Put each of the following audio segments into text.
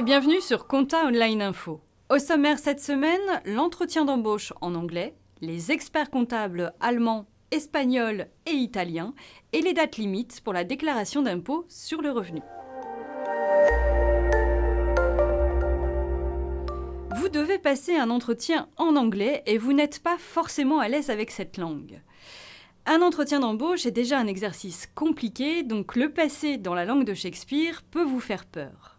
Bienvenue sur Compta Online Info. Au sommaire cette semaine, l'entretien d'embauche en anglais, les experts comptables allemands, espagnols et italiens et les dates limites pour la déclaration d'impôt sur le revenu. Vous devez passer un entretien en anglais et vous n'êtes pas forcément à l'aise avec cette langue. Un entretien d'embauche est déjà un exercice compliqué, donc le passer dans la langue de Shakespeare peut vous faire peur.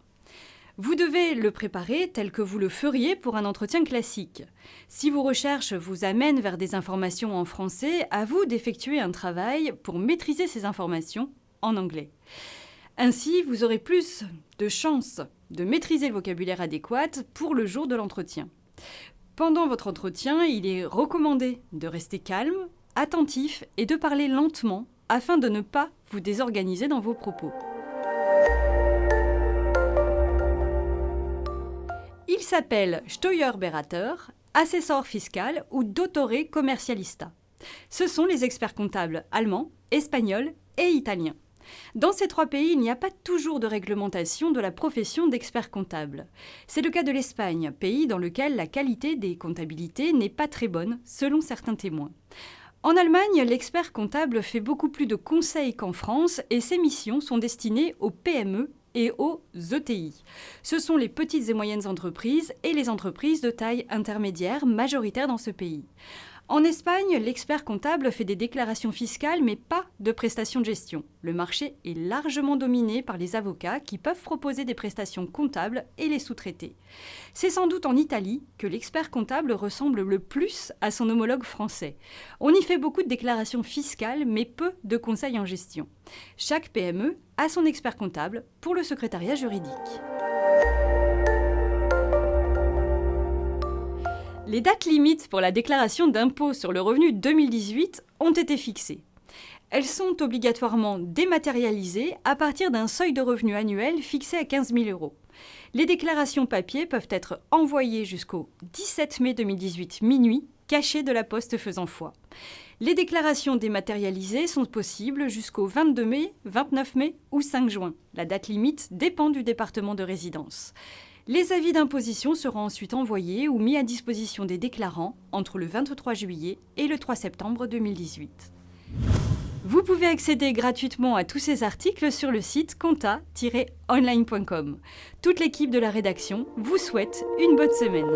Vous devez le préparer tel que vous le feriez pour un entretien classique. Si vos recherches vous amènent vers des informations en français, à vous d'effectuer un travail pour maîtriser ces informations en anglais. Ainsi, vous aurez plus de chances de maîtriser le vocabulaire adéquat pour le jour de l'entretien. Pendant votre entretien, il est recommandé de rester calme, attentif et de parler lentement afin de ne pas vous désorganiser dans vos propos. Il s'appelle Steuerberater, assessor fiscal ou dottore commercialista. Ce sont les experts comptables allemands, espagnols et italiens. Dans ces trois pays, il n'y a pas toujours de réglementation de la profession d'expert comptable. C'est le cas de l'Espagne, pays dans lequel la qualité des comptabilités n'est pas très bonne, selon certains témoins. En Allemagne, l'expert comptable fait beaucoup plus de conseils qu'en France et ses missions sont destinées aux PME et aux ETI. Ce sont les petites et moyennes entreprises et les entreprises de taille intermédiaire majoritaires dans ce pays. En Espagne, l'expert comptable fait des déclarations fiscales mais pas de prestations de gestion. Le marché est largement dominé par les avocats qui peuvent proposer des prestations comptables et les sous-traiter. C'est sans doute en Italie que l'expert comptable ressemble le plus à son homologue français. On y fait beaucoup de déclarations fiscales mais peu de conseils en gestion. Chaque PME a son expert comptable pour le secrétariat juridique. Les dates limites pour la déclaration d'impôt sur le revenu 2018 ont été fixées. Elles sont obligatoirement dématérialisées à partir d'un seuil de revenu annuel fixé à 15 000 €. Les déclarations papier peuvent être envoyées jusqu'au 17 mai 2018 minuit, cachées de la poste faisant foi. Les déclarations dématérialisées sont possibles jusqu'au 22 mai, 29 mai ou 5 juin. La date limite dépend du département de résidence. Les avis d'imposition seront ensuite envoyés ou mis à disposition des déclarants entre le 23 juillet et le 3 septembre 2018. Vous pouvez accéder gratuitement à tous ces articles sur le site compta-online.com. Toute l'équipe de la rédaction vous souhaite une bonne semaine.